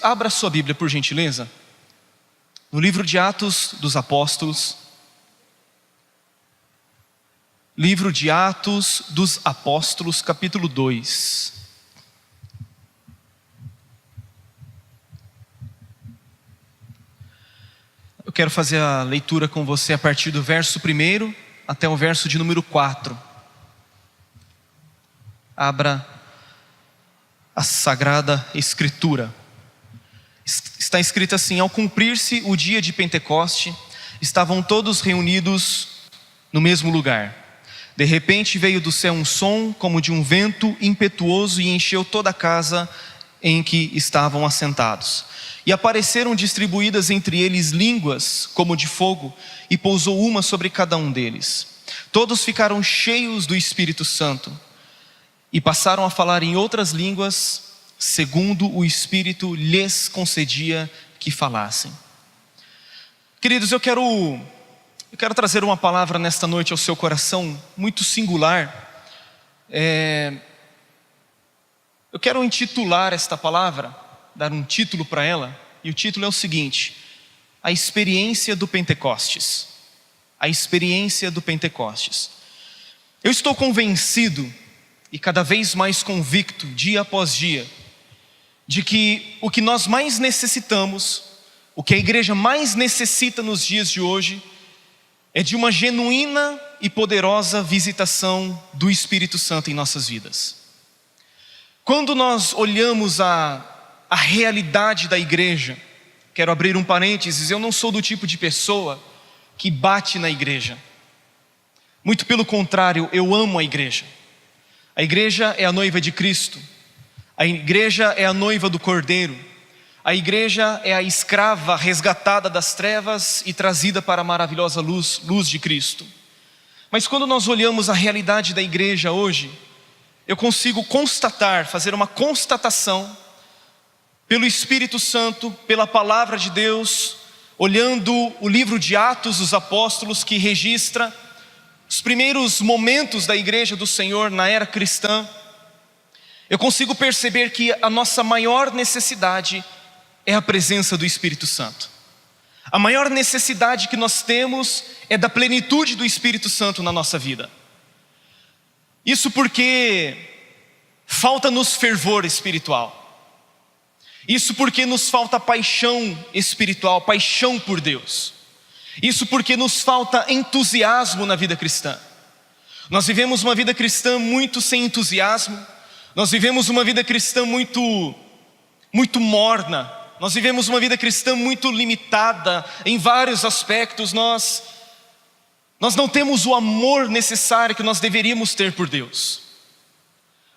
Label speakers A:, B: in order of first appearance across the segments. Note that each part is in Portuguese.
A: abra sua Bíblia, por gentileza, no livro de Atos dos Apóstolos. Livro de Atos dos Apóstolos, capítulo 2. Eu quero fazer a leitura com você a partir do verso 1 até o verso de número 4. Abra a Sagrada Escritura. Está escrito assim: ao cumprir-se o dia de Pentecoste, estavam todos reunidos no mesmo lugar. De repente veio do céu um som como de um vento impetuoso e encheu toda a casa em que estavam assentados. E apareceram distribuídas entre eles línguas como de fogo, e pousou uma sobre cada um deles. Todos ficaram cheios do Espírito Santo e passaram a falar em outras línguas, segundo o Espírito lhes concedia que falassem. Queridos, eu quero trazer uma palavra nesta noite ao seu coração, muito singular. Eu quero intitular esta palavra, dar um título para ela, e o título é o seguinte: a experiência do Pentecostes. A experiência do Pentecostes. Eu estou convencido, e cada vez mais convicto, dia após dia, de que o que nós mais necessitamos, o que a igreja mais necessita nos dias de hoje, é de uma genuína e poderosa visitação do Espírito Santo em nossas vidas. Quando nós olhamos a realidade da igreja, quero abrir um parênteses, eu não sou do tipo de pessoa que bate na igreja. Muito pelo contrário, eu amo a igreja. A igreja é a noiva de Cristo. A igreja é a noiva do Cordeiro. A igreja é a escrava resgatada das trevas e trazida para a maravilhosa luz de Cristo. Mas quando nós olhamos a realidade da igreja hoje, eu consigo constatar, fazer uma constatação, pelo Espírito Santo, pela palavra de Deus, olhando o livro de Atos dos Apóstolos, que registra os primeiros momentos da igreja do Senhor na era cristã, eu consigo perceber que a nossa maior necessidade é a presença do Espírito Santo. A maior necessidade que nós temos é da plenitude do Espírito Santo na nossa vida. Isso porque falta-nos fervor espiritual. Isso porque nos falta paixão espiritual, paixão por Deus. Isso porque nos falta entusiasmo na vida cristã. Nós vivemos uma vida cristã muito sem entusiasmo. Nós vivemos uma vida cristã muito morna. Nós vivemos uma vida cristã muito limitada em vários aspectos. Nós não temos o amor necessário que nós deveríamos ter por Deus.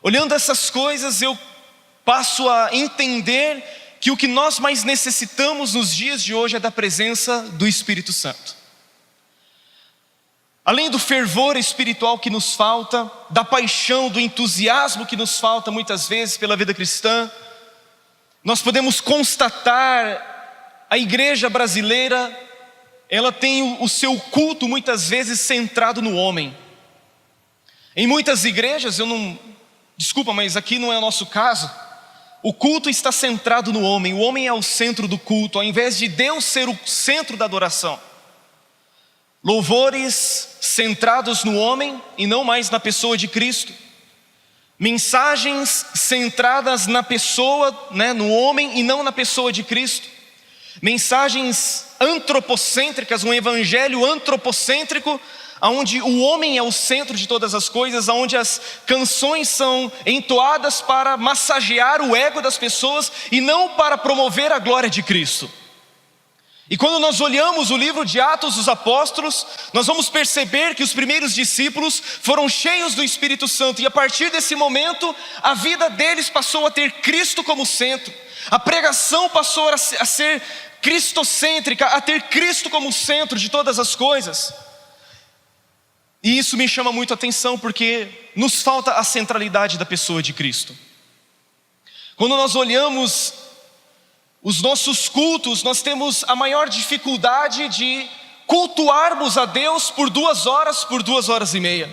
A: Olhando essas coisas, eu passo a entender que o que nós mais necessitamos nos dias de hoje é da presença do Espírito Santo. Além do fervor espiritual que nos falta, da paixão, do entusiasmo que nos falta muitas vezes pela vida cristã, nós podemos constatar a igreja brasileira, ela tem o seu culto muitas vezes centrado no homem. Em muitas igrejas, desculpa, mas aqui não é o nosso caso. O culto está centrado no homem, o homem é o centro do culto, ao invés de Deus ser o centro da adoração. Louvores centrados no homem e não mais na pessoa de Cristo. Mensagens centradas na pessoa, no homem e não na pessoa de Cristo. Mensagens antropocêntricas, um evangelho antropocêntrico, onde o homem é o centro de todas as coisas, onde as canções são entoadas para massagear o ego das pessoas e não para promover a glória de Cristo. E quando nós olhamos o livro de Atos dos Apóstolos, nós vamos perceber que os primeiros discípulos foram cheios do Espírito Santo, e a partir desse momento, a vida deles passou a ter Cristo como centro. A pregação passou a ser cristocêntrica, a ter Cristo como centro de todas as coisas. E isso me chama muito a atenção, porque nos falta a centralidade da pessoa de Cristo. Quando nós olhamos os nossos cultos, nós temos a maior dificuldade de cultuarmos a Deus por 2 horas, por 2 horas e meia.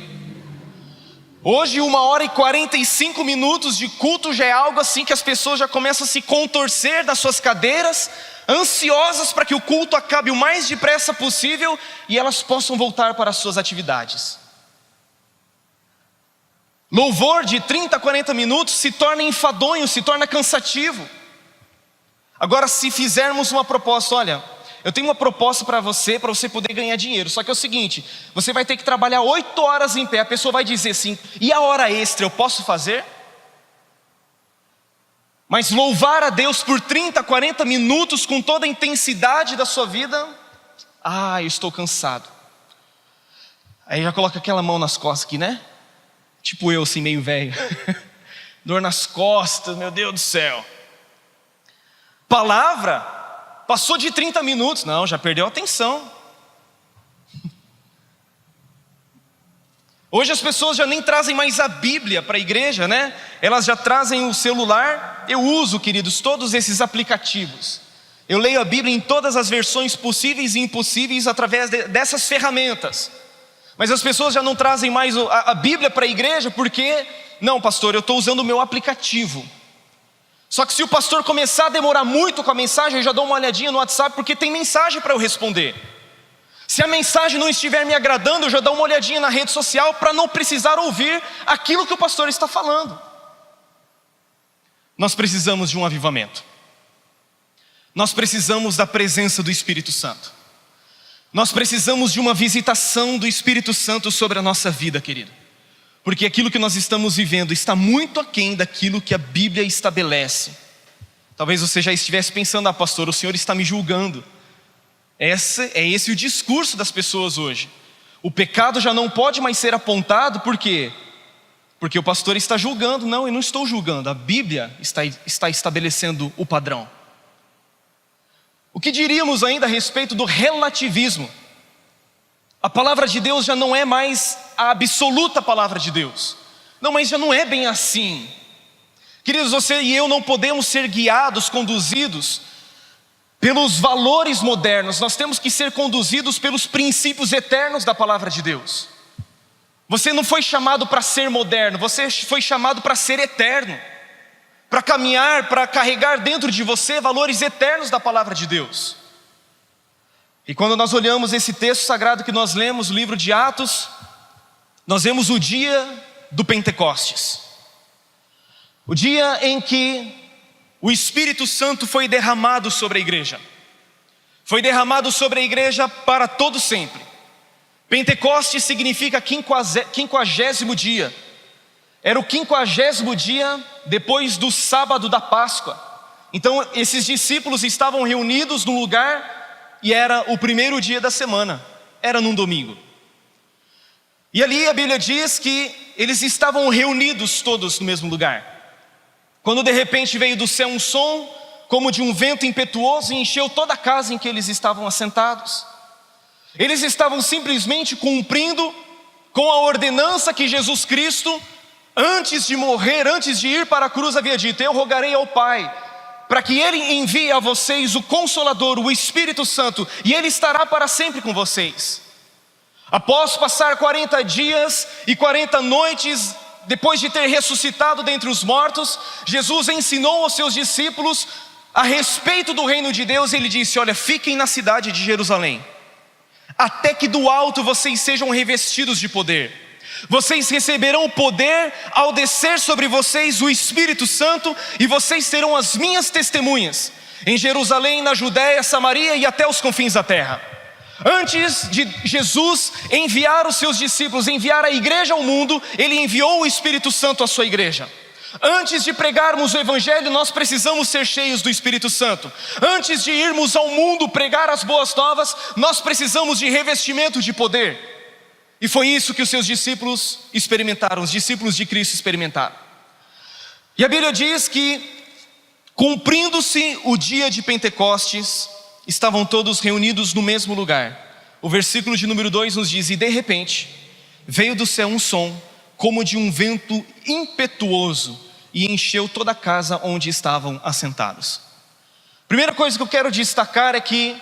A: Hoje 1h45 de culto já é algo assim que as pessoas já começam a se contorcer das suas cadeiras, ansiosas para que o culto acabe o mais depressa possível e elas possam voltar para as suas atividades. Louvor de 30 a 40 minutos se torna enfadonho, se torna cansativo. Agora, se fizermos uma proposta, olha, eu tenho uma proposta para você poder ganhar dinheiro. Só que é o seguinte, você vai ter que trabalhar 8 horas em pé. A pessoa vai dizer assim, e a hora extra eu posso fazer? Mas louvar a Deus por 30, 40 minutos com toda a intensidade da sua vida, eu estou cansado. Aí já coloca aquela mão nas costas aqui, né? Tipo eu assim, meio velho. Dor nas costas, meu Deus do céu. Palavra, passou de 30 minutos, não, já perdeu a atenção. Hoje as pessoas já nem trazem mais a Bíblia para a igreja, né? Elas já trazem o celular. Eu uso, queridos, todos esses aplicativos. Eu leio a Bíblia em todas as versões possíveis e impossíveis através dessas ferramentas. Mas as pessoas já não trazem mais a Bíblia para a igreja porque, não, pastor, eu estou usando o meu aplicativo. Só que se o pastor começar a demorar muito com a mensagem, eu já dou uma olhadinha no WhatsApp porque tem mensagem para eu responder. Se a mensagem não estiver me agradando, eu já dou uma olhadinha na rede social para não precisar ouvir aquilo que o pastor está falando. Nós precisamos de um avivamento. Nós precisamos da presença do Espírito Santo. Nós precisamos de uma visitação do Espírito Santo sobre a nossa vida, querido. Porque aquilo que nós estamos vivendo está muito aquém daquilo que a Bíblia estabelece. Talvez você já estivesse pensando, pastor, o senhor está me julgando. É esse o discurso das pessoas hoje. O pecado já não pode mais ser apontado, por quê? Porque o pastor está julgando. Não, eu não estou julgando, a Bíblia está estabelecendo o padrão. O que diríamos ainda a respeito do relativismo? A palavra de Deus já não é mais a absoluta palavra de Deus. Não, mas já não é bem assim. Queridos, você e eu não podemos ser guiados, conduzidos pelos valores modernos. Nós temos que ser conduzidos pelos princípios eternos da palavra de Deus. Você não foi chamado para ser moderno, você foi chamado para ser eterno. Para caminhar, para carregar dentro de você valores eternos da palavra de Deus. E quando nós olhamos esse texto sagrado que nós lemos, o livro de Atos, nós vemos o dia do Pentecostes. O dia em que o Espírito Santo foi derramado sobre a igreja. Foi derramado sobre a igreja para todo sempre. Pentecostes significa 50º dia. Era o 50º dia depois do sábado da Páscoa. Então esses discípulos estavam reunidos num lugar e era o primeiro dia da semana. Era num domingo. E ali a Bíblia diz que eles estavam reunidos todos no mesmo lugar. Quando de repente veio do céu um som, como de um vento impetuoso, e encheu toda a casa em que eles estavam assentados. Eles estavam simplesmente cumprindo com a ordenança que Jesus Cristo, antes de morrer, antes de ir para a cruz, havia dito: eu rogarei ao Pai, para que Ele envie a vocês o Consolador, o Espírito Santo, e Ele estará para sempre com vocês. Após passar 40 dias e 40 noites, depois de ter ressuscitado dentre os mortos, Jesus ensinou aos seus discípulos a respeito do reino de Deus. Ele disse: olha, fiquem na cidade de Jerusalém, até que do alto vocês sejam revestidos de poder. Vocês receberão o poder ao descer sobre vocês o Espírito Santo, e vocês serão as minhas testemunhas em Jerusalém, na Judéia, Samaria e até os confins da terra. Antes de Jesus enviar os seus discípulos, enviar a igreja ao mundo, Ele enviou o Espírito Santo à sua igreja. Antes de pregarmos o Evangelho, nós precisamos ser cheios do Espírito Santo. Antes de irmos ao mundo pregar as boas novas, nós precisamos de revestimento de poder. E foi isso que os seus discípulos experimentaram, os discípulos de Cristo experimentaram. E a Bíblia diz que, cumprindo-se o dia de Pentecostes, estavam todos reunidos no mesmo lugar. O versículo de número 2 nos diz: e de repente veio do céu um som como de um vento impetuoso e encheu toda a casa onde estavam assentados. Primeira coisa que eu quero destacar é que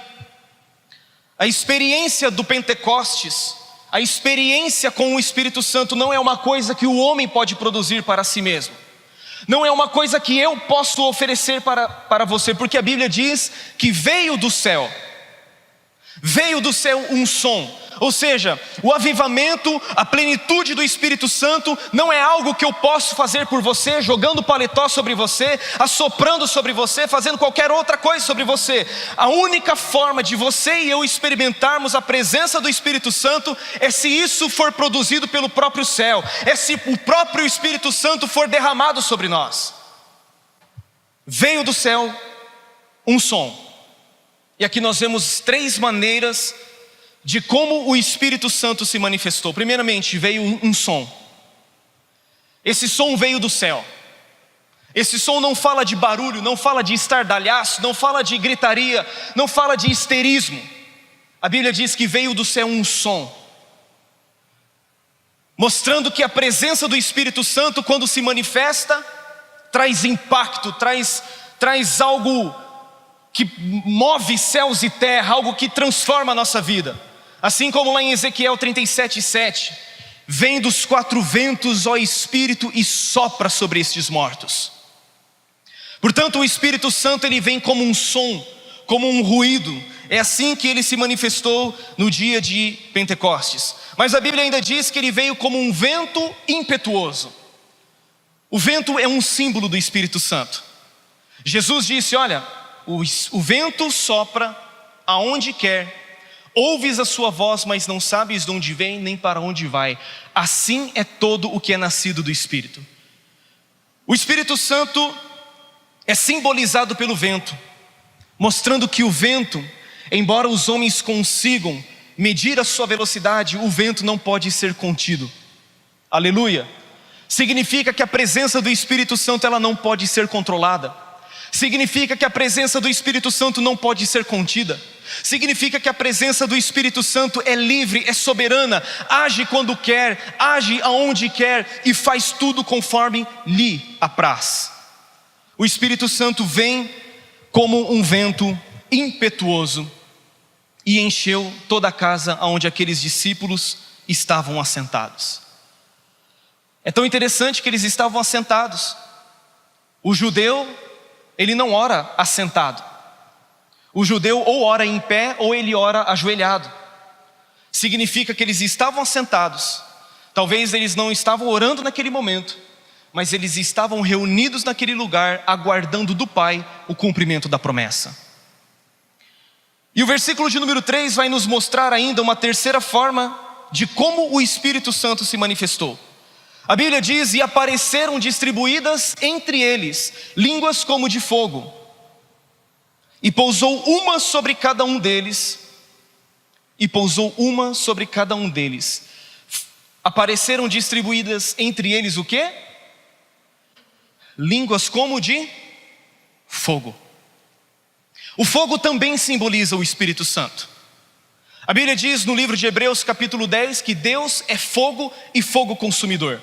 A: a experiência do Pentecostes, A experiência com o Espírito Santo não é uma coisa que o homem pode produzir para si mesmo. Não é uma coisa que eu posso oferecer para você, porque a Bíblia diz que veio do céu um som. Ou seja, o avivamento, a plenitude do Espírito Santo não é algo que eu posso fazer por você, jogando paletó sobre você, assoprando sobre você, fazendo qualquer outra coisa sobre você. A única forma de você e eu experimentarmos a presença do Espírito Santo é se isso for produzido pelo próprio céu, é se o próprio Espírito Santo for derramado sobre nós. Veio do céu um som. E aqui nós vemos 3 maneiras de como o Espírito Santo se manifestou. Primeiramente, veio um som. Esse som veio do céu. Esse som não fala de barulho, não fala de estardalhaço, não fala de gritaria, não fala de histerismo. A Bíblia diz que veio do céu um som, mostrando que a presença do Espírito Santo, quando se manifesta, traz impacto, traz algo que move céus e terra, algo que transforma a nossa vida. Assim como lá em Ezequiel 37:7, vem dos 4 ventos, ó Espírito, e sopra sobre estes mortos. Portanto, o Espírito Santo ele vem como um som, como um ruído. É assim que ele se manifestou no dia de Pentecostes. Mas a Bíblia ainda diz que ele veio como um vento impetuoso. O vento é um símbolo do Espírito Santo. Jesus disse: olha, o vento sopra aonde quer, ouves a sua voz, mas não sabes de onde vem nem para onde vai. Assim é todo o que é nascido do Espírito. O Espírito Santo é simbolizado pelo vento, mostrando que o vento, embora os homens consigam medir a sua velocidade, o vento não pode ser contido. Aleluia! Significa que a presença do Espírito Santo ela não pode ser controlada. Significa que a presença do Espírito Santo não pode ser contida. Significa que a presença do Espírito Santo é livre, é soberana, age quando quer, age aonde quer e faz tudo conforme lhe apraz. O Espírito Santo vem como um vento impetuoso e encheu toda a casa onde aqueles discípulos estavam assentados. É tão interessante que eles estavam assentados. O judeu, ele não ora assentado. O judeu ou ora em pé ou ele ora ajoelhado. Significa que eles estavam assentados. Talvez eles não estavam orando naquele momento, mas eles estavam reunidos naquele lugar, aguardando do Pai o cumprimento da promessa. E o versículo de número 3 vai nos mostrar ainda uma terceira forma de como o Espírito Santo se manifestou. A Bíblia diz: e apareceram distribuídas entre eles línguas como de fogo, e pousou uma sobre cada um deles, Apareceram distribuídas entre eles o quê? Línguas como de fogo. O fogo também simboliza o Espírito Santo. A Bíblia diz no livro de Hebreus capítulo 10 que Deus é fogo e fogo consumidor.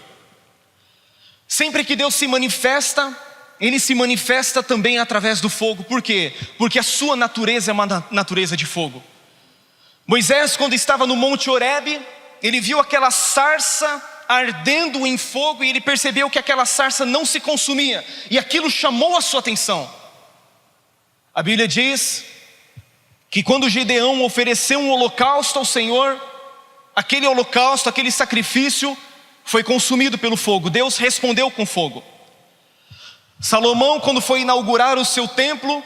A: Sempre que Deus se manifesta, Ele se manifesta também através do fogo. Por quê? Porque a sua natureza é uma natureza de fogo. Moisés, quando estava no Monte Horebe, ele viu aquela sarça ardendo em fogo e ele percebeu que aquela sarça não se consumia, e aquilo chamou a sua atenção. A Bíblia diz que quando Gideão ofereceu um holocausto ao Senhor, aquele holocausto, aquele sacrifício foi consumido pelo fogo. Deus respondeu com fogo. Salomão, quando foi inaugurar o seu templo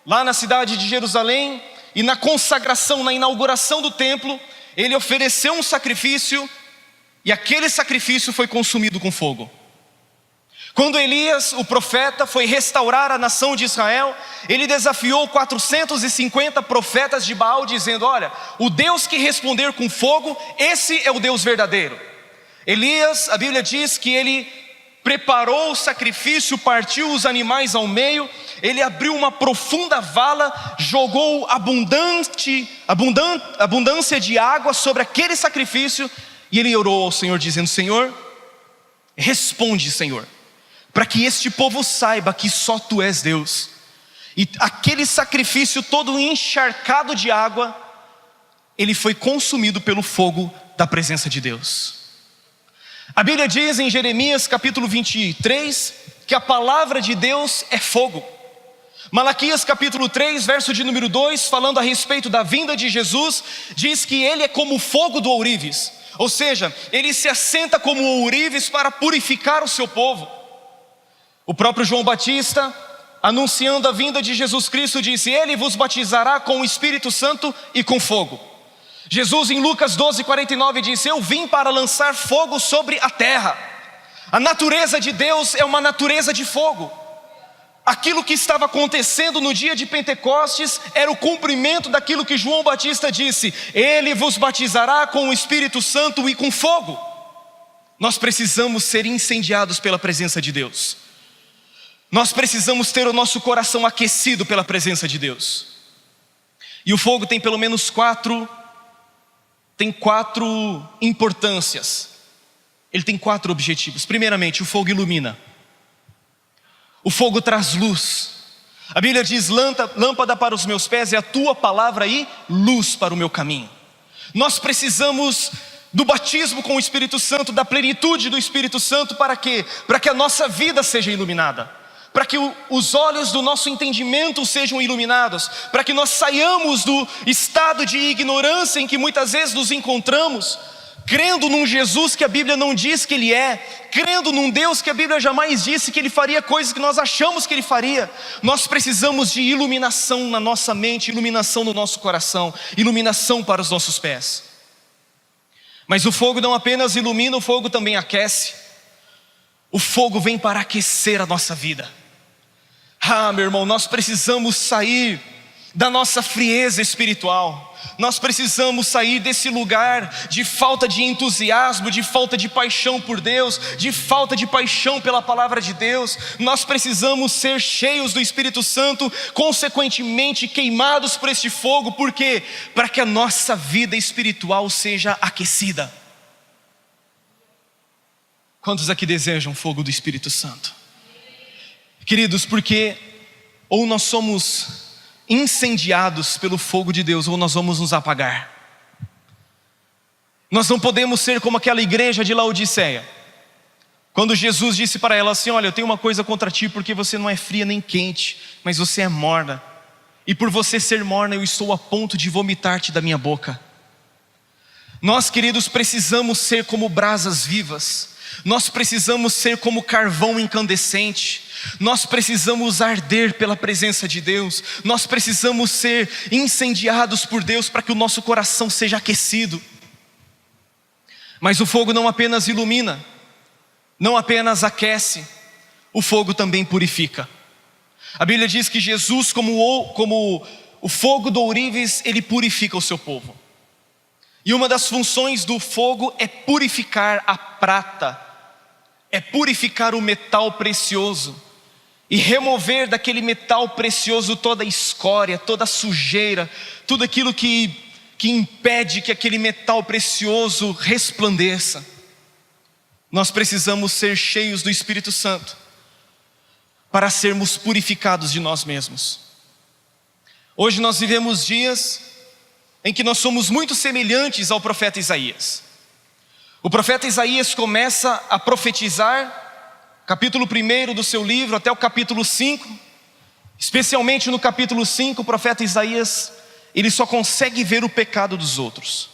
A: lá na cidade de Jerusalém, e na consagração, na inauguração do templo, ele ofereceu um sacrifício e aquele sacrifício foi consumido com fogo. Quando Elias, o profeta, foi restaurar a nação de Israel, ele desafiou 450 profetas de Baal, dizendo: olha, o Deus que responder com fogo, esse é o Deus verdadeiro. Elias, a Bíblia diz que ele preparou o sacrifício, partiu os animais ao meio, ele abriu uma profunda vala, jogou abundância de água sobre aquele sacrifício, e ele orou ao Senhor dizendo: Senhor, responde, Senhor, para que este povo saiba que só Tu és Deus. E aquele sacrifício todo encharcado de água, ele foi consumido pelo fogo da presença de Deus. A Bíblia diz em Jeremias capítulo 23 que a palavra de Deus é fogo. Malaquias capítulo 3, verso de número 2, falando a respeito da vinda de Jesus, diz que ele é como o fogo do ourives, ou seja, ele se assenta como o ourives para purificar o seu povo. O próprio João Batista, anunciando a vinda de Jesus Cristo, disse: ele vos batizará com o Espírito Santo e com fogo. Jesus em Lucas 12:49 disse: eu vim para lançar fogo sobre a terra. A natureza de Deus é uma natureza de fogo. Aquilo que estava acontecendo no dia de Pentecostes era o cumprimento daquilo que João Batista disse: ele vos batizará com o Espírito Santo e com fogo. Nós precisamos ser incendiados pela presença de Deus. Nós precisamos ter o nosso coração aquecido pela presença de Deus. E o fogo tem pelo menos quatro importâncias. Ele tem 4 objetivos. Primeiramente, o fogo ilumina. O fogo traz luz. A Bíblia diz: lâmpada para os meus pés é a tua palavra e luz para o meu caminho. Nós precisamos do batismo com o Espírito Santo, da plenitude do Espírito Santo. Para quê? Para que a nossa vida seja iluminada, para que os olhos do nosso entendimento sejam iluminados, para que nós saiamos do estado de ignorância em que muitas vezes nos encontramos, crendo num Jesus que a Bíblia não diz que Ele é, crendo num Deus que a Bíblia jamais disse que Ele faria coisas que nós achamos que Ele faria. Nós precisamos de iluminação na nossa mente, iluminação no nosso coração, iluminação para os nossos pés. Mas o fogo não apenas ilumina, o fogo também aquece. O fogo vem para aquecer a nossa vida. Meu irmão, nós precisamos sair da nossa frieza espiritual. Nós precisamos sair desse lugar de falta de entusiasmo, de falta de paixão por Deus, de falta de paixão pela palavra de Deus. Nós precisamos ser cheios do Espírito Santo, consequentemente queimados por este fogo. Por quê? Para que a nossa vida espiritual seja aquecida. Quantos aqui desejam fogo do Espírito Santo? Queridos, porque ou nós somos incendiados pelo fogo de Deus, ou nós vamos nos apagar. Nós não podemos ser como aquela igreja de Laodiceia, quando Jesus disse para ela assim: olha, eu tenho uma coisa contra ti, porque você não é fria nem quente, mas você é morna, e por você ser morna eu estou a ponto de vomitar-te da minha boca. Nós, queridos, precisamos ser como brasas vivas. Nós precisamos ser como carvão incandescente. Nós precisamos arder pela presença de Deus. Nós precisamos ser incendiados por Deus para que o nosso coração seja aquecido. Mas o fogo não apenas ilumina, não apenas aquece, o fogo também purifica. A Bíblia diz que Jesus, como o fogo do ourives, ele purifica o seu povo. E uma das funções do fogo é purificar a prata, é purificar o metal precioso e remover daquele metal precioso toda a escória, toda a sujeira, tudo aquilo que impede que aquele metal precioso resplandeça. Nós precisamos ser cheios do Espírito Santo para sermos purificados de nós mesmos. Hoje nós vivemos dias em que nós somos muito semelhantes ao profeta Isaías. O profeta Isaías começa a profetizar, capítulo 1 do seu livro até o capítulo 5, especialmente no capítulo 5, o profeta Isaías, ele só consegue ver o pecado dos outros.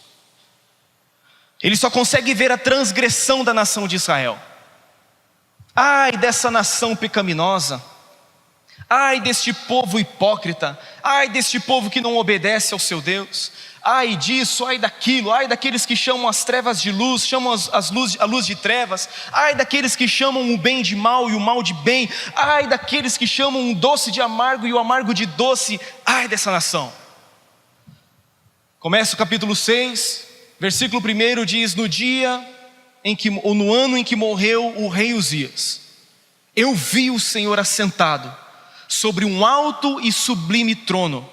A: Ele só consegue ver a transgressão da nação de Israel. Ai dessa nação pecaminosa, ai deste povo hipócrita, ai deste povo que não obedece ao seu Deus, ai disso, ai daquilo, ai daqueles que chamam as trevas de luz, chamam a luz de trevas, ai daqueles que chamam o bem de mal e o mal de bem, ai daqueles que chamam o doce de amargo e o amargo de doce, ai dessa nação. Começa o capítulo 6, versículo 1 diz: no ano em que morreu o rei Uzias, eu vi o Senhor assentado sobre um alto e sublime trono.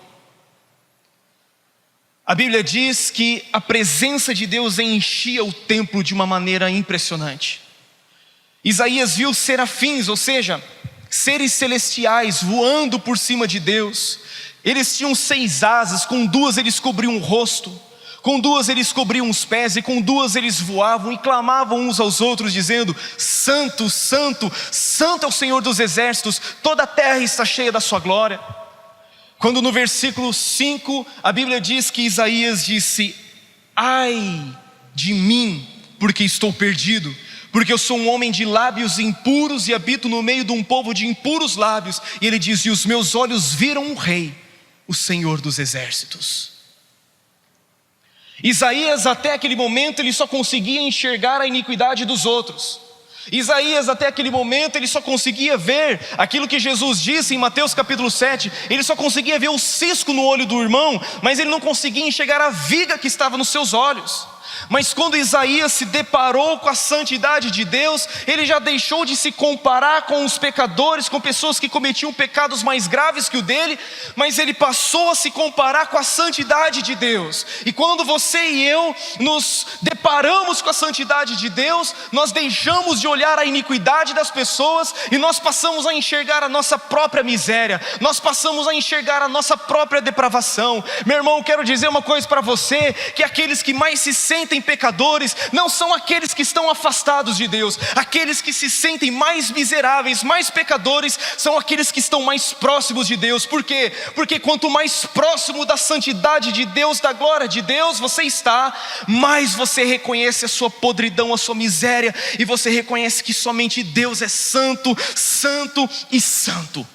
A: A Bíblia diz que a presença de Deus enchia o templo de uma maneira impressionante. Isaías viu serafins, ou seja, seres celestiais voando por cima de Deus. Eles tinham 6 asas, com 2 eles cobriam o rosto, com 2 eles cobriam os pés, e com 2 eles voavam e clamavam uns aos outros, dizendo: Santo, Santo, Santo é o Senhor dos exércitos, toda a terra está cheia da sua glória. Quando no versículo 5 a Bíblia diz que Isaías disse: ai de mim, porque estou perdido, porque eu sou um homem de lábios impuros e habito no meio de um povo de impuros lábios. E ele diz: e os meus olhos viram o Rei, o Senhor dos exércitos. Isaías até aquele momento ele só conseguia enxergar a iniquidade dos outros. Isaías até aquele momento ele só conseguia ver aquilo que Jesus disse em Mateus capítulo 7. Ele só conseguia ver o cisco no olho do irmão, mas ele não conseguia enxergar a viga que estava nos seus olhos. Mas quando Isaías se deparou com a santidade de Deus, ele já deixou de se comparar com os pecadores, com pessoas que cometiam pecados mais graves que o dele, mas ele passou a se comparar com a santidade de Deus. E quando você e eu nos deparamos com a santidade de Deus, nós deixamos de olhar a iniquidade das pessoas e nós passamos a enxergar a nossa própria miséria, nós passamos a enxergar a nossa própria depravação. Meu irmão, quero dizer uma coisa para você, que aqueles que mais se sentem pecadores não são aqueles que estão afastados de Deus. Aqueles que se sentem mais miseráveis, mais pecadores, são aqueles que estão mais próximos de Deus. Por quê? Porque quanto mais próximo da santidade de Deus, da glória de Deus você está, mais você reconhece a sua podridão, a sua miséria, e você reconhece que somente Deus é santo, santo e santo.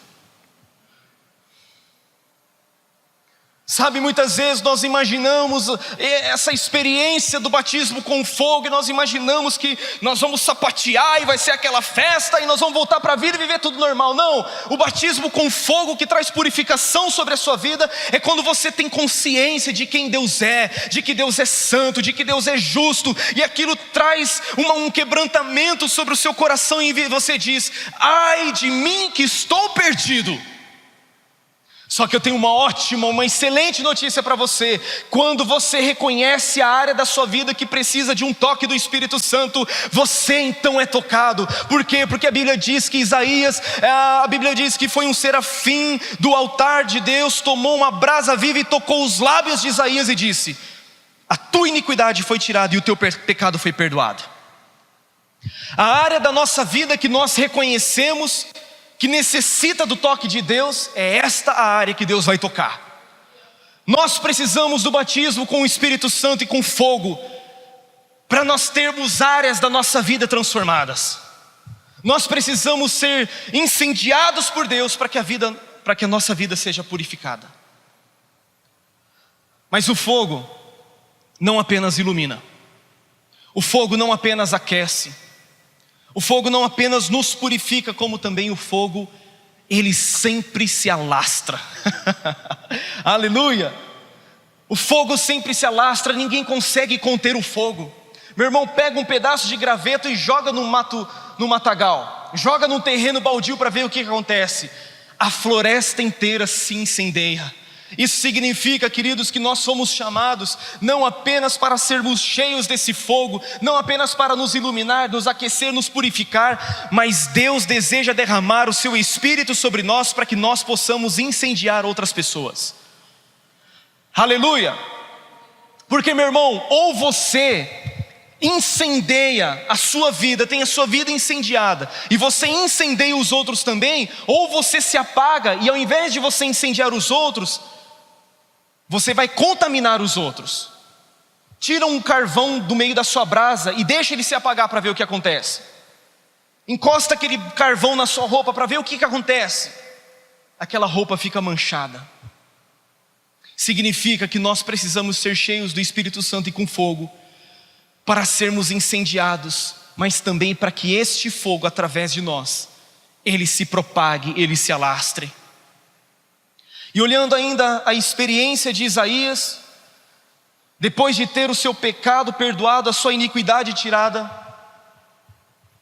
A: Sabe, muitas vezes nós imaginamos essa experiência do batismo com fogo, e nós imaginamos que nós vamos sapatear e vai ser aquela festa e nós vamos voltar para a vida e viver tudo normal. Não, o batismo com fogo que traz purificação sobre a sua vida é quando você tem consciência de quem Deus é, de que Deus é santo, de que Deus é justo, e aquilo traz um quebrantamento sobre o seu coração, e você diz: ai de mim que estou perdido. Só que eu tenho uma excelente notícia para você. Quando você reconhece a área da sua vida que precisa de um toque do Espírito Santo, você então é tocado. Por quê? Porque a Bíblia diz que a Bíblia diz que foi um serafim do altar de Deus, tomou uma brasa viva e tocou os lábios de Isaías e disse: a tua iniquidade foi tirada e o teu pecado foi perdoado. A área da nossa vida que nós reconhecemos que necessita do toque de Deus, é esta a área que Deus vai tocar. Nós precisamos do batismo com o Espírito Santo e com fogo, para nós termos áreas da nossa vida transformadas. Nós precisamos ser incendiados por Deus para que a nossa vida seja purificada. Mas o fogo não apenas ilumina, o fogo não apenas aquece, o fogo não apenas nos purifica, como também o fogo, ele sempre se alastra. Aleluia! O fogo sempre se alastra, ninguém consegue conter o fogo. Meu irmão, pega um pedaço de graveto e joga no matagal, joga num terreno baldio para ver o que acontece. A floresta inteira se incendeia. Isso significa, queridos, que nós somos chamados não apenas para sermos cheios desse fogo, não apenas para nos iluminar, nos aquecer, nos purificar, mas Deus deseja derramar o seu Espírito sobre nós para que nós possamos incendiar outras pessoas. Aleluia! Porque, meu irmão, ou você incendeia a sua vida, tem a sua vida incendiada, e você incendeia os outros também, ou você se apaga e ao invés de você incendiar os outros, você vai contaminar os outros. Tira um carvão do meio da sua brasa e deixa ele se apagar para ver o que acontece. Encosta aquele carvão na sua roupa para ver o que acontece. Aquela roupa fica manchada. Significa que nós precisamos ser cheios do Espírito Santo e com fogo, para sermos incendiados, mas também para que este fogo, através de nós, ele se propague, ele se alastre. E olhando ainda a experiência de Isaías, depois de ter o seu pecado perdoado, a sua iniquidade tirada,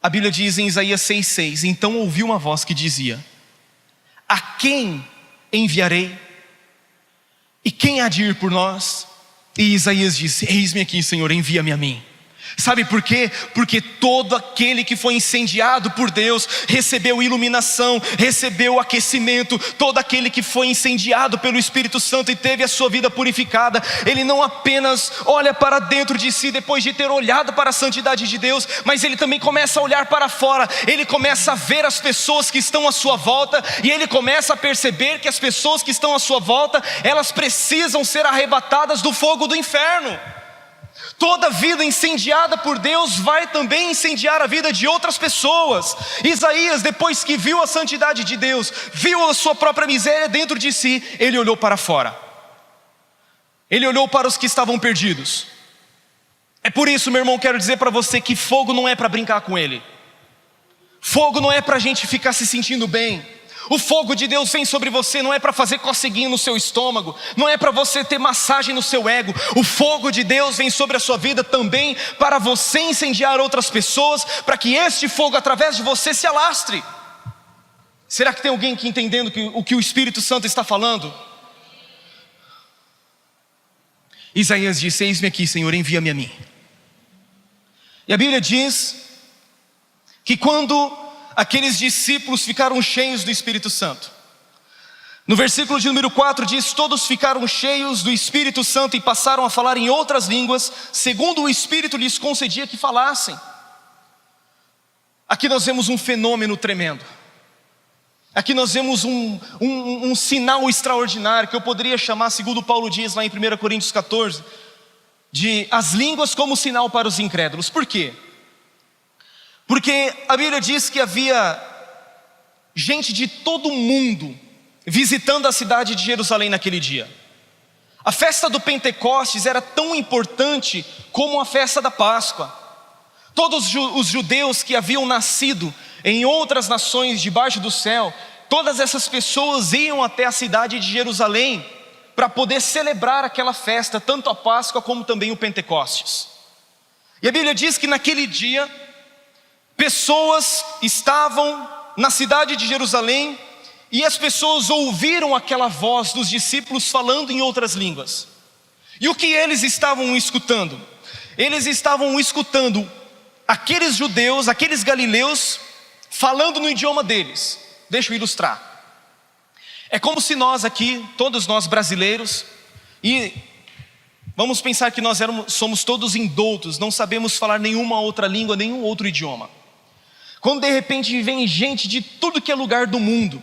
A: a Bíblia diz em Isaías 6,6: então ouvi uma voz que dizia: a quem enviarei? E quem há de ir por nós? E Isaías disse: eis-me aqui, Senhor, envia-me a mim. Sabe por quê? Porque todo aquele que foi incendiado por Deus recebeu iluminação, recebeu aquecimento. Todo aquele que foi incendiado pelo Espírito Santo e teve a sua vida purificada, ele não apenas olha para dentro de si depois de ter olhado para a santidade de Deus, mas ele também começa a olhar para fora. Ele começa a ver as pessoas que estão à sua volta, e ele começa a perceber que as pessoas que estão à sua volta, elas precisam ser arrebatadas do fogo do inferno. Toda vida incendiada por Deus vai também incendiar a vida de outras pessoas. Isaías, depois que viu a santidade de Deus, viu a sua própria miséria dentro de si, ele olhou para fora. Ele olhou para os que estavam perdidos. É por isso, meu irmão, quero dizer para você que fogo não é para brincar com ele. Fogo não é para a gente ficar se sentindo bem. O fogo de Deus vem sobre você, não é para fazer coceguinho no seu estômago, não é para você ter massagem no seu ego. O fogo de Deus vem sobre a sua vida também para você incendiar outras pessoas, para que este fogo através de você se alastre. Será que tem alguém aqui entendendo o que o Espírito Santo está falando? Isaías disse: eis-me aqui, Senhor, envia-me a mim. E a Bíblia diz que quando aqueles discípulos ficaram cheios do Espírito Santo, no versículo de número 4 diz: todos ficaram cheios do Espírito Santo e passaram a falar em outras línguas, segundo o Espírito lhes concedia que falassem. Aqui nós vemos um fenômeno tremendo. Aqui nós vemos um sinal extraordinário, que eu poderia chamar, segundo Paulo diz lá em 1 Coríntios 14, de as línguas como sinal para os incrédulos. Por quê? Porque a Bíblia diz que havia gente de todo o mundo visitando a cidade de Jerusalém naquele dia. A festa do Pentecostes era tão importante como a festa da Páscoa. Todos os judeus que haviam nascido em outras nações debaixo do céu, todas essas pessoas iam até a cidade de Jerusalém para poder celebrar aquela festa, tanto a Páscoa como também o Pentecostes. E a Bíblia diz que naquele dia pessoas estavam na cidade de Jerusalém e as pessoas ouviram aquela voz dos discípulos falando em outras línguas. E o que eles estavam escutando? Eles estavam escutando aqueles judeus, aqueles galileus, falando no idioma deles. Deixa eu ilustrar. É como se nós aqui, todos nós brasileiros, e vamos pensar que nós somos todos indoutos, não sabemos falar nenhuma outra língua, nenhum outro idioma. Quando de repente vem gente de tudo que é lugar do mundo,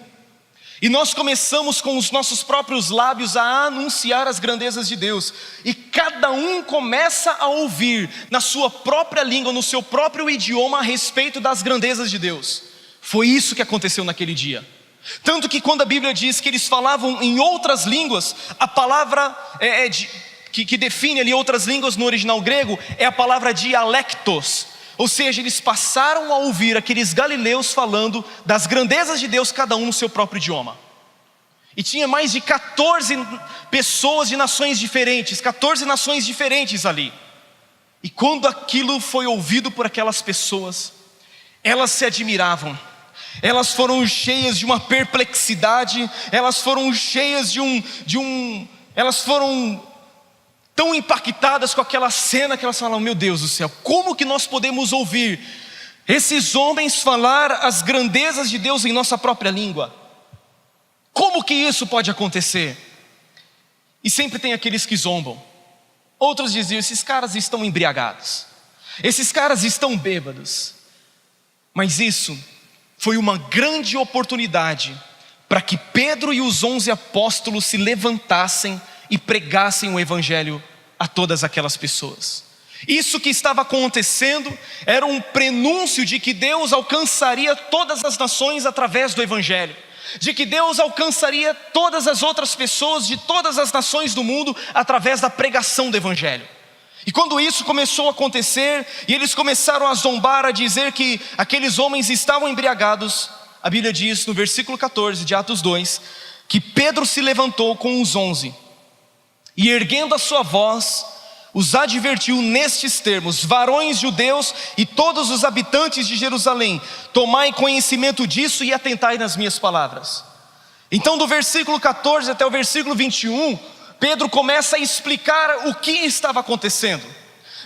A: e nós começamos com os nossos próprios lábios a anunciar as grandezas de Deus, e cada um começa a ouvir na sua própria língua, no seu próprio idioma, a respeito das grandezas de Deus. Foi isso que aconteceu naquele dia. Tanto que quando a Bíblia diz que eles falavam em outras línguas, a palavra que define ali outras línguas no original grego é a palavra dialectos. Ou seja, eles passaram a ouvir aqueles galileus falando das grandezas de Deus, cada um no seu próprio idioma. E tinha mais de 14 pessoas de nações diferentes, 14 nações diferentes ali. E quando aquilo foi ouvido por aquelas pessoas, elas se admiravam. Elas foram cheias de uma perplexidade, elas foram cheias elas foram tão impactadas com aquela cena que elas falaram: meu Deus do céu, como que nós podemos ouvir esses homens falar as grandezas de Deus em nossa própria língua? Como que isso pode acontecer? E sempre tem aqueles que zombam. Outros diziam: esses caras estão embriagados, esses caras estão bêbados. Mas isso foi uma grande oportunidade para que Pedro e os 11 apóstolos se levantassem e pregassem o evangelho a todas aquelas pessoas. Isso que estava acontecendo era um prenúncio de que Deus alcançaria todas as nações através do evangelho, de que Deus alcançaria todas as outras pessoas de todas as nações do mundo através da pregação do evangelho. E quando isso começou a acontecer, e eles começaram a zombar, a dizer que aqueles homens estavam embriagados, a Bíblia diz no versículo 14 de Atos 2, que Pedro se levantou com os 11, e erguendo a sua voz, os advertiu nestes termos: varões judeus e todos os habitantes de Jerusalém, tomai conhecimento disso e atentai nas minhas palavras. Então do versículo 14 até o versículo 21, Pedro começa a explicar o que estava acontecendo.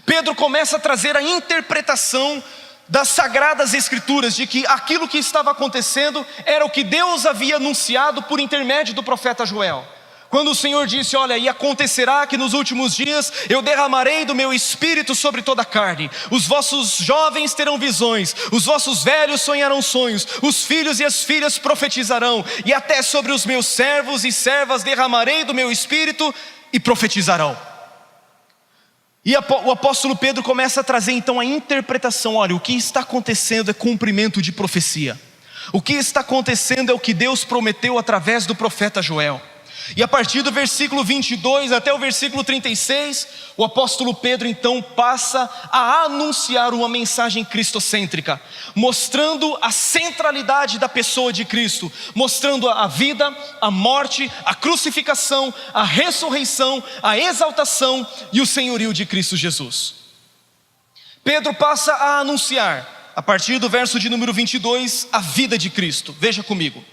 A: Pedro começa a trazer a interpretação das Sagradas Escrituras, de que aquilo que estava acontecendo era o que Deus havia anunciado por intermédio do profeta Joel. Quando o Senhor disse: olha, e acontecerá que nos últimos dias eu derramarei do meu espírito sobre toda a carne. Os vossos jovens terão visões, os vossos velhos sonharão sonhos, os filhos e as filhas profetizarão, e até sobre os meus servos e servas derramarei do meu espírito e profetizarão. E o apóstolo Pedro começa a trazer então a interpretação: olha, o que está acontecendo é cumprimento de profecia. O que está acontecendo é o que Deus prometeu através do profeta Joel. E a partir do versículo 22 até o versículo 36, o apóstolo Pedro então passa a anunciar uma mensagem cristocêntrica, mostrando a centralidade da pessoa de Cristo, mostrando a vida, a morte, a crucificação, a ressurreição, a exaltação e o senhorio de Cristo Jesus. Pedro passa a anunciar, a partir do verso de número 22, a vida de Cristo. Veja comigo.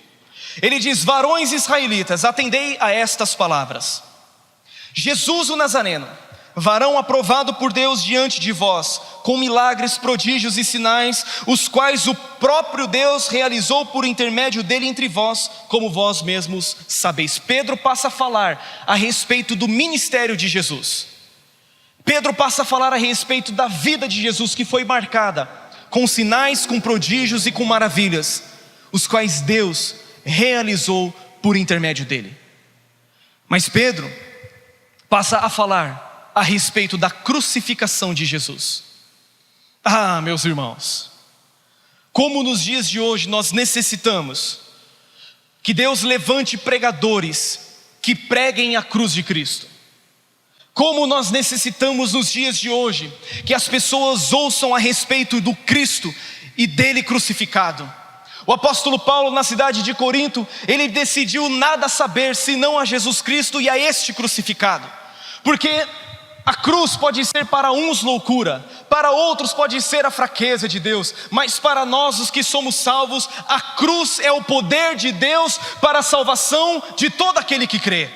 A: Ele diz: varões israelitas, atendei a estas palavras. Jesus o Nazareno, varão aprovado por Deus diante de vós, com milagres, prodígios e sinais, os quais o próprio Deus realizou por intermédio dele entre vós, como vós mesmos sabeis. Pedro passa a falar a respeito do ministério de Jesus. Pedro passa a falar a respeito da vida de Jesus, que foi marcada com sinais, com prodígios e com maravilhas, os quais Deus realizou por intermédio dele. Mas Pedro passa a falar a respeito da crucificação de Jesus. Ah, meus irmãos, como nos dias de hoje nós necessitamos que Deus levante pregadores que preguem a cruz de Cristo. Como nós necessitamos nos dias de hoje que as pessoas ouçam a respeito do Cristo e dele crucificado. O apóstolo Paulo, na cidade de Corinto, ele decidiu nada saber senão a Jesus Cristo e a este crucificado. Porque a cruz pode ser para uns loucura, para outros pode ser a fraqueza de Deus, mas para nós, os que somos salvos, a cruz é o poder de Deus para a salvação de todo aquele que crê.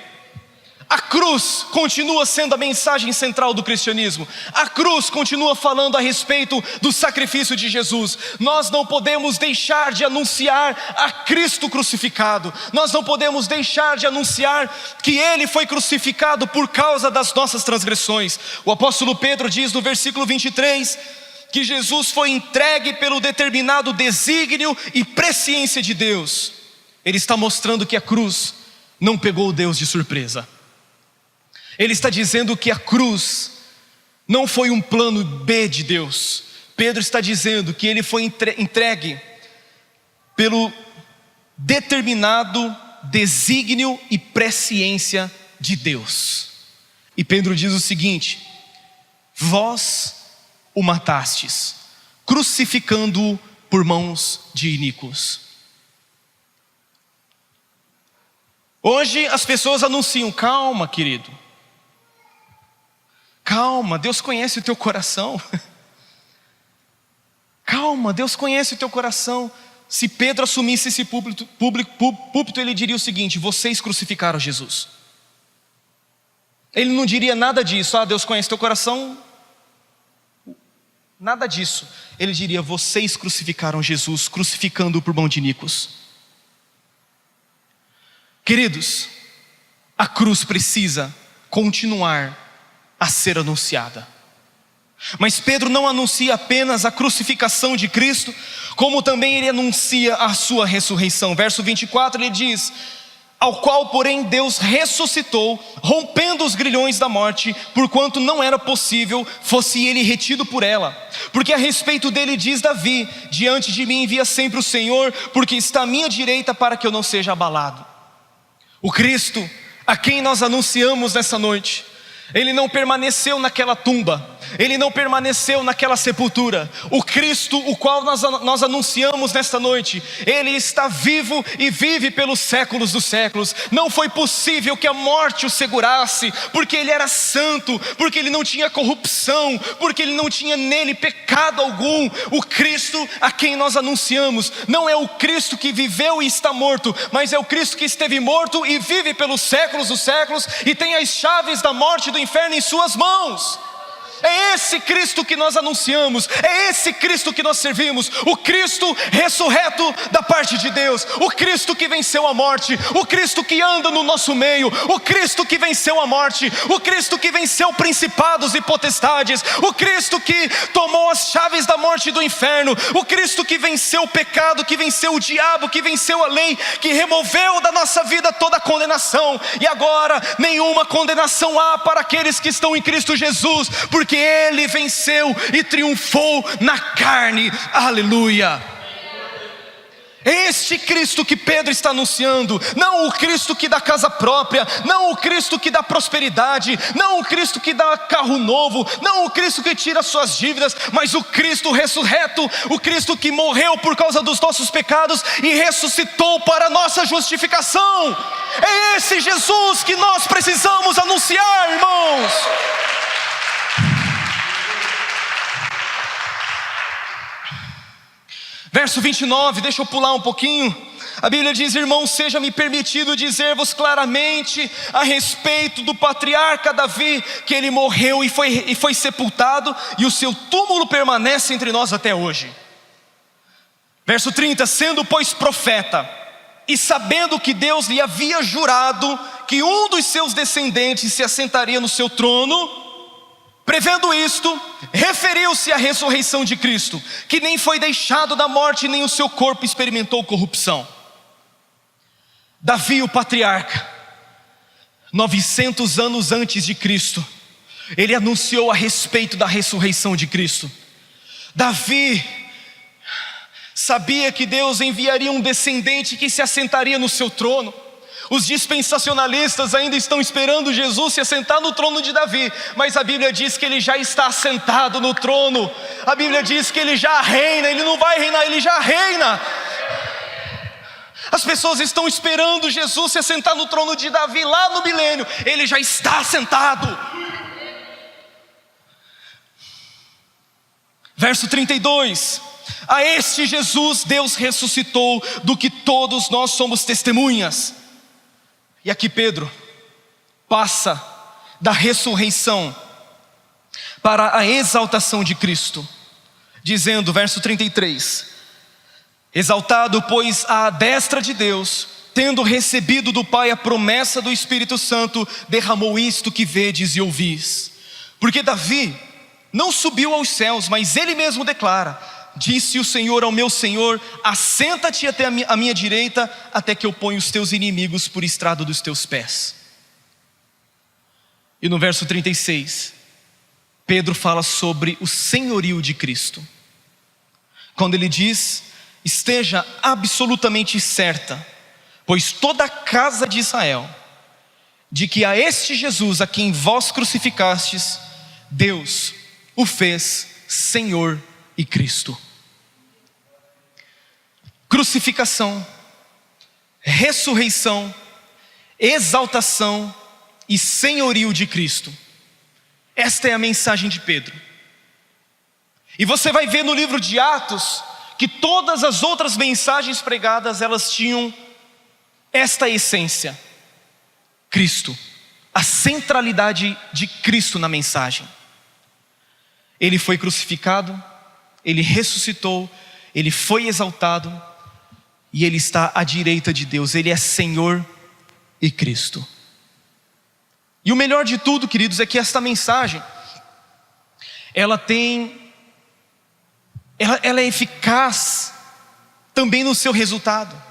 A: A cruz continua sendo a mensagem central do cristianismo. A cruz continua falando a respeito do sacrifício de Jesus. Nós não podemos deixar de anunciar a Cristo crucificado. Nós não podemos deixar de anunciar que Ele foi crucificado por causa das nossas transgressões. O apóstolo Pedro diz no versículo 23 que Jesus foi entregue pelo determinado desígnio e presciência de Deus. Ele está mostrando que a cruz não pegou Deus de surpresa. Ele está dizendo que a cruz não foi um plano B de Deus. Pedro está dizendo que ele foi entregue pelo determinado desígnio e presciência de Deus. E Pedro diz o seguinte: vós o matastes, crucificando-o por mãos de iníquos. Hoje as pessoas anunciam: calma, querido. Calma, Deus conhece o teu coração. Calma, Deus conhece o teu coração. Se Pedro assumisse esse púlpito, ele diria o seguinte: vocês crucificaram Jesus. Ele não diria nada disso: ah, Deus conhece o teu coração. Nada disso. Ele diria: vocês crucificaram Jesus, crucificando-o por mão de iníquos. Queridos, a cruz precisa continuar a ser anunciada. Mas Pedro não anuncia apenas a crucificação de Cristo, como também ele anuncia a sua ressurreição. Verso 24 ele diz: ao qual porém Deus ressuscitou, rompendo os grilhões da morte, porquanto não era possível fosse ele retido por ela. Porque a respeito dele diz Davi: diante de mim envia sempre o Senhor, porque está à minha direita para que eu não seja abalado. O Cristo a quem nós anunciamos nessa noite, ele não permaneceu naquela tumba, ele não permaneceu naquela sepultura. O Cristo, o qual nós anunciamos nesta noite, ele está vivo e vive pelos séculos dos séculos. Não foi possível que a morte o segurasse, porque ele era santo, porque ele não tinha corrupção, porque ele não tinha nele pecado algum. O Cristo a quem nós anunciamos não é o Cristo que viveu e está morto, mas é o Cristo que esteve morto e vive pelos séculos dos séculos e tem as chaves da morte e do inferno em suas mãos. É esse Cristo que nós anunciamos, é esse Cristo que nós servimos, o Cristo ressurreto da parte de Deus, o Cristo que venceu a morte, o Cristo que anda no nosso meio, o Cristo que venceu a morte, o Cristo que venceu principados e potestades, o Cristo que tomou as chaves da morte e do inferno, o Cristo que venceu o pecado, que venceu o diabo, que venceu a lei, que removeu da nossa vida toda a condenação, e agora nenhuma condenação há para aqueles que estão em Cristo Jesus, porque Ele venceu e triunfou na carne. Aleluia! É este Cristo que Pedro está anunciando, não o Cristo que dá casa própria, não o Cristo que dá prosperidade, não o Cristo que dá carro novo, não o Cristo que tira suas dívidas, mas o Cristo ressurreto, o Cristo que morreu por causa dos nossos pecados e ressuscitou para a nossa justificação. É esse Jesus que nós precisamos anunciar, irmãos. Verso 29, deixa eu pular um pouquinho. A Bíblia diz: irmãos, seja-me permitido dizer-vos claramente a respeito do patriarca Davi, que ele morreu e foi sepultado, e o seu túmulo permanece entre nós até hoje. Verso 30, sendo pois profeta, e sabendo que Deus lhe havia jurado que um dos seus descendentes se assentaria no seu trono, prevendo isto, referiu-se à ressurreição de Cristo, que nem foi deixado da morte, nem o seu corpo experimentou corrupção. Davi, o patriarca, 900 anos antes de Cristo, ele anunciou a respeito da ressurreição de Cristo. Davi sabia que Deus enviaria um descendente que se assentaria no seu trono. Os dispensacionalistas ainda estão esperando Jesus se assentar no trono de Davi, mas a Bíblia diz que ele já está assentado no trono. A Bíblia diz que ele já reina, ele não vai reinar, ele já reina. As pessoas estão esperando Jesus se assentar no trono de Davi lá no milênio, ele já está assentado. Verso 32, a este Jesus Deus ressuscitou, do que todos nós somos testemunhas. E aqui Pedro passa da ressurreição para a exaltação de Cristo, dizendo, verso 33, exaltado pois à destra de Deus, tendo recebido do Pai a promessa do Espírito Santo, derramou isto que vedes e ouvis. Porque Davi não subiu aos céus, mas ele mesmo declara: disse o Senhor ao meu Senhor, assenta-te até a minha direita, até que eu ponha os teus inimigos por estrado dos teus pés. E no verso 36, Pedro fala sobre o senhorio de Cristo, quando ele diz: esteja absolutamente certa, pois toda a casa de Israel, de que a este Jesus a quem vós crucificastes, Deus o fez Senhor e Cristo. Crucificação, ressurreição, exaltação e senhorio de Cristo. Esta é a mensagem de Pedro. E você vai ver no livro de Atos que todas as outras mensagens pregadas, elas tinham esta essência: Cristo, a centralidade de Cristo na mensagem. Ele foi crucificado, ele ressuscitou, ele foi exaltado e ele está à direita de Deus. Ele é Senhor e Cristo. E o melhor de tudo, queridos, é que esta mensagem ela é eficaz também no seu resultado.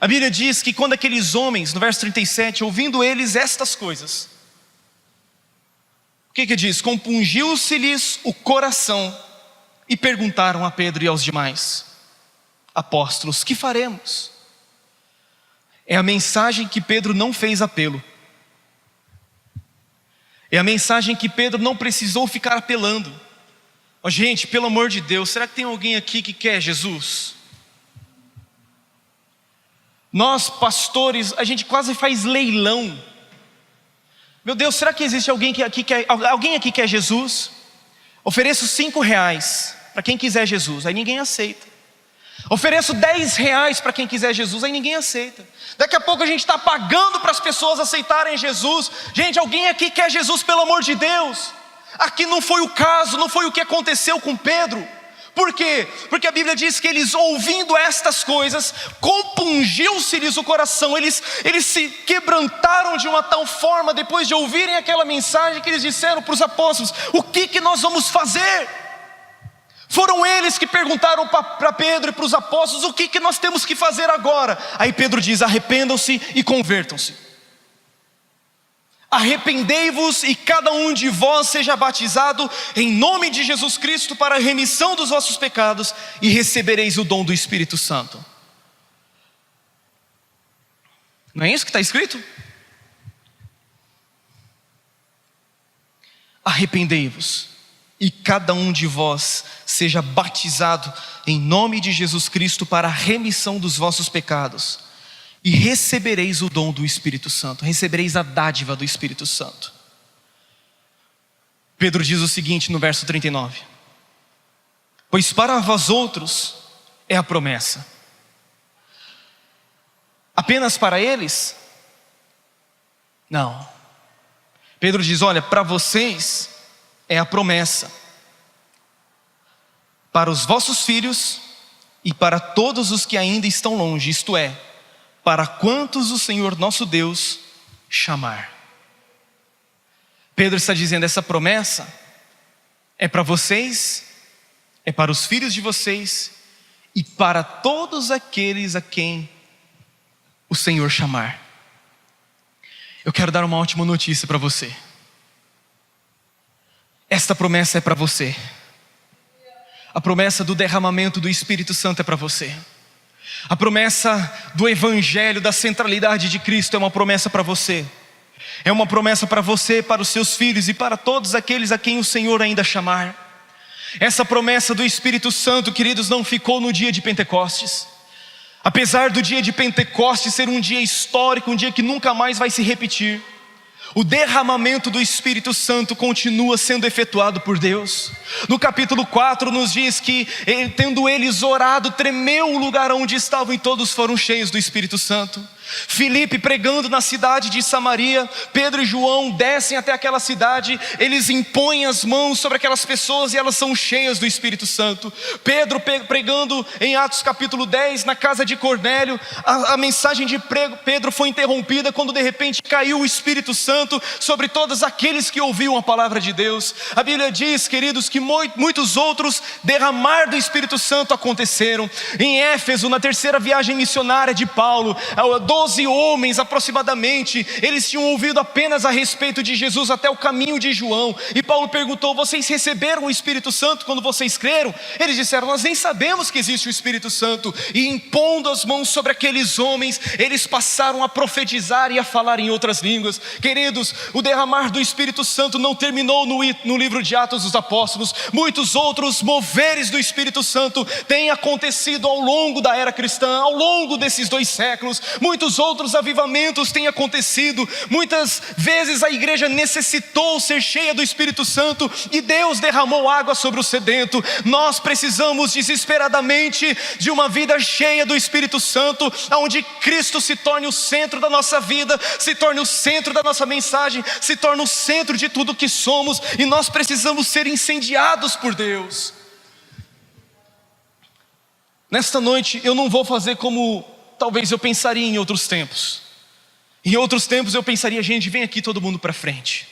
A: A Bíblia diz que quando aqueles homens, no verso 37, ouvindo eles estas coisas, o que diz? Compungiu-se-lhes o coração e perguntaram a Pedro e aos demais apóstolos: que faremos? É a mensagem que Pedro não fez apelo. É a mensagem que Pedro não precisou ficar apelando. Oh, gente, pelo amor de Deus, será que tem alguém aqui que quer Jesus? Nós pastores, a gente quase faz leilão. Meu Deus, será que existe alguém aqui que quer Jesus? Ofereço R$5 para quem quiser Jesus, aí ninguém aceita. Ofereço R$10 para quem quiser Jesus, aí ninguém aceita. Daqui a pouco a gente está pagando para as pessoas aceitarem Jesus. Gente, alguém aqui quer Jesus, pelo amor de Deus? Aqui não foi o caso, não foi o que aconteceu com Pedro. Por quê? Porque a Bíblia diz que eles, ouvindo estas coisas, compungiu-se-lhes o coração. Eles se quebrantaram de uma tal forma, depois de ouvirem aquela mensagem, que eles disseram para os apóstolos: o que nós vamos fazer? Foram eles que perguntaram para Pedro e para os apóstolos: o que nós temos que fazer agora? Aí Pedro diz: arrependam-se e convertam-se. Arrependei-vos e cada um de vós seja batizado em nome de Jesus Cristo para a remissão dos vossos pecados, e recebereis o dom do Espírito Santo. Não é isso que está escrito? Arrependei-vos e cada um de vós seja batizado em nome de Jesus Cristo para a remissão dos vossos pecados, e recebereis o dom do Espírito Santo. Recebereis a dádiva do Espírito Santo. Pedro diz o seguinte no verso 39: pois para vós outros é a promessa. Apenas para eles? Não. Pedro diz: olha, para vocês é a promessa, para os vossos filhos e para todos os que ainda estão longe, isto é, para quantos o Senhor nosso Deus chamar. Pedro está dizendo: essa promessa é para vocês, é para os filhos de vocês e para todos aqueles a quem o Senhor chamar. Eu quero dar uma ótima notícia para você. Esta promessa é para você. A promessa do derramamento do Espírito Santo é para você. A promessa do Evangelho, da centralidade de Cristo, é uma promessa para você. É uma promessa para você, para os seus filhos e para todos aqueles a quem o Senhor ainda chamar. Essa promessa do Espírito Santo, queridos, não ficou no dia de Pentecostes. Apesar do dia de Pentecostes ser um dia histórico, um dia que nunca mais vai se repetir, o derramamento do Espírito Santo continua sendo efetuado por Deus. No capítulo 4 nos diz que, tendo eles orado, tremeu o lugar onde estavam e todos foram cheios do Espírito Santo. Filipe pregando na cidade de Samaria, Pedro e João descem até aquela cidade, eles impõem as mãos sobre aquelas pessoas e elas são cheias do Espírito Santo. Pedro pregando em Atos capítulo 10 na casa de Cornélio, a mensagem de Pedro foi interrompida quando de repente caiu o Espírito Santo sobre todos aqueles que ouviam a palavra de Deus. A Bíblia diz, queridos, que muitos outros derramar do Espírito Santo aconteceram. Em Éfeso, na terceira viagem missionária de Paulo, 12 homens aproximadamente, eles tinham ouvido apenas a respeito de Jesus até o caminho de João, e Paulo perguntou: vocês receberam o Espírito Santo quando vocês creram? Eles disseram: nós nem sabemos que existe o Espírito Santo. E impondo as mãos sobre aqueles homens, eles passaram a profetizar e a falar em outras línguas. Queridos, o derramar do Espírito Santo não terminou no livro de Atos dos Apóstolos. Muitos outros moveres do Espírito Santo têm acontecido ao longo da era cristã, ao longo desses 2 séculos. Muitos outros avivamentos têm acontecido. Muitas vezes a igreja necessitou ser cheia do Espírito Santo e Deus derramou água sobre o sedento. Nós precisamos desesperadamente de uma vida cheia do Espírito Santo, onde Cristo se torne o centro da nossa vida, se torne o centro da nossa mensagem, se torne o centro de tudo que somos, e nós precisamos ser incendiados por Deus. Nesta noite eu não vou fazer como talvez eu pensaria em outros tempos. Em outros tempos eu pensaria: gente, vem aqui todo mundo para frente.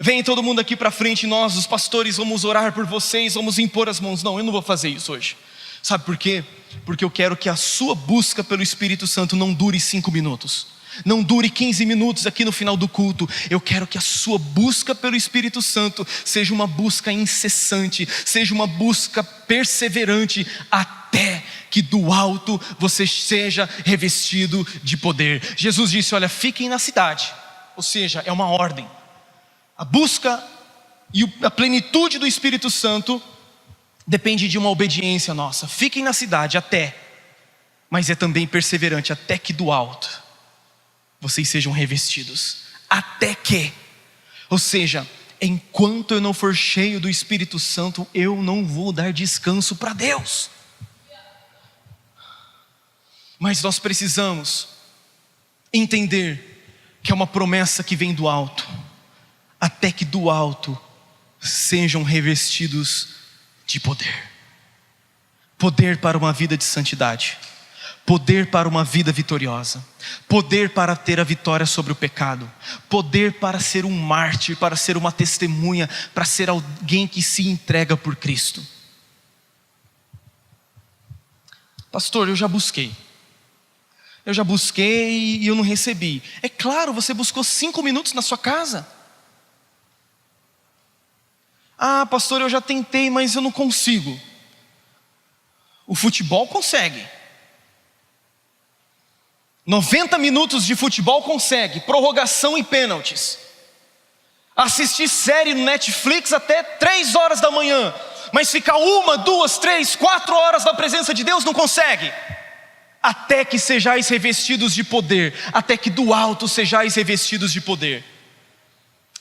A: Vem todo mundo aqui para frente, nós, os pastores, vamos orar por vocês, vamos impor as mãos. Não, eu não vou fazer isso hoje. Sabe por quê? Porque eu quero que a sua busca pelo Espírito Santo não dure 5 minutos. Não dure 15 minutos aqui no final do culto. Eu quero que a sua busca pelo Espírito Santo seja uma busca incessante, seja uma busca perseverante, até que do alto você seja revestido de poder. Jesus disse: olha, fiquem na cidade. Ou seja, é uma ordem. A busca e a plenitude do Espírito Santo depende de uma obediência nossa. Fiquem na cidade até, mas é também perseverante, até que do alto vocês sejam revestidos. Até que, ou seja, enquanto eu não for cheio do Espírito Santo, eu não vou dar descanso para Deus. Mas nós precisamos entender que é uma promessa que vem do alto, até que do alto sejam revestidos de poder. Poder para uma vida de santidade. Poder para uma vida vitoriosa. Poder para ter a vitória sobre o pecado. Poder para ser um mártir, para ser uma testemunha, para ser alguém que se entrega por Cristo. Pastor, eu já busquei e eu não recebi. É claro, você buscou 5 minutos na sua casa. Ah, pastor, eu já tentei, mas eu não consigo. O futebol consegue. 90 minutos de futebol consegue, prorrogação e pênaltis. Assistir série no Netflix até 3 horas da manhã, mas ficar 1, 2, 3, 4 horas na presença de Deus não consegue. Até que sejais revestidos de poder, até que do alto sejais revestidos de poder.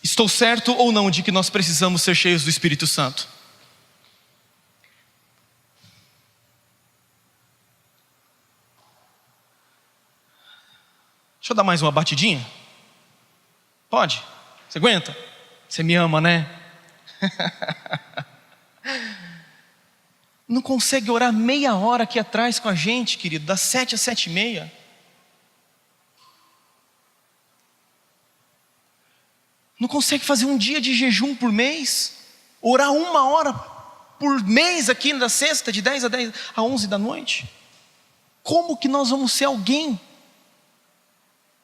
A: Estou certo ou não de que nós precisamos ser cheios do Espírito Santo? Deixa eu dar mais uma batidinha? Pode? Você aguenta? Você me ama, né? Não consegue orar meia hora aqui atrás com a gente, querido, das 7 às 7:30? Não consegue fazer um dia de jejum por mês? Orar 1 hora por mês aqui na sexta, de 10 a 11 da noite? Como que nós vamos ser alguém?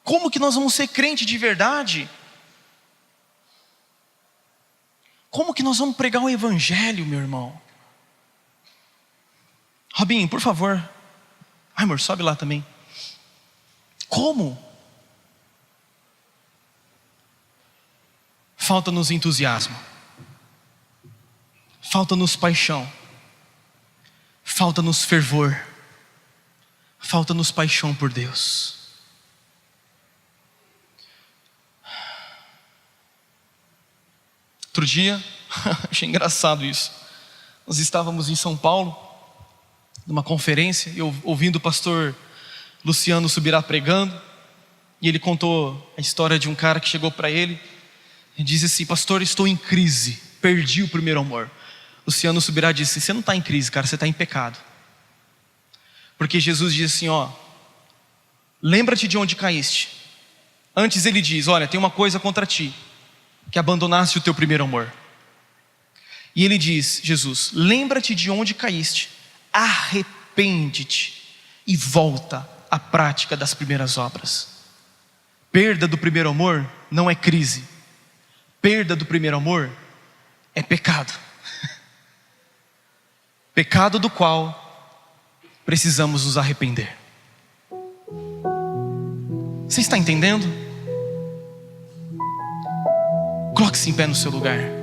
A: Como que nós vamos ser crente de verdade? Como que nós vamos pregar o evangelho, meu irmão? Robinho, por favor. Ai, amor, sobe lá também. Como? Falta-nos entusiasmo. Falta-nos paixão. Falta-nos fervor. Falta-nos paixão por Deus. Outro dia, achei engraçado isso. Nós estávamos em São Paulo, numa conferência, eu ouvindo o pastor Luciano Subirá pregando, e ele contou a história de um cara que chegou para ele e disse assim: pastor, estou em crise, perdi o primeiro amor. Luciano Subirá disse: você não está em crise, cara, você está em pecado. Porque Jesus diz assim: ó, lembra-te de onde caíste. Antes ele diz: olha, tem uma coisa contra ti, que abandonaste o teu primeiro amor. E ele diz, Jesus, lembra-te de onde caíste, arrepende-te e volta à prática das primeiras obras. Perda do primeiro amor não é crise. Perda do primeiro amor é pecado. Pecado do qual precisamos nos arrepender. Você está entendendo? Coloque-se em pé no seu lugar.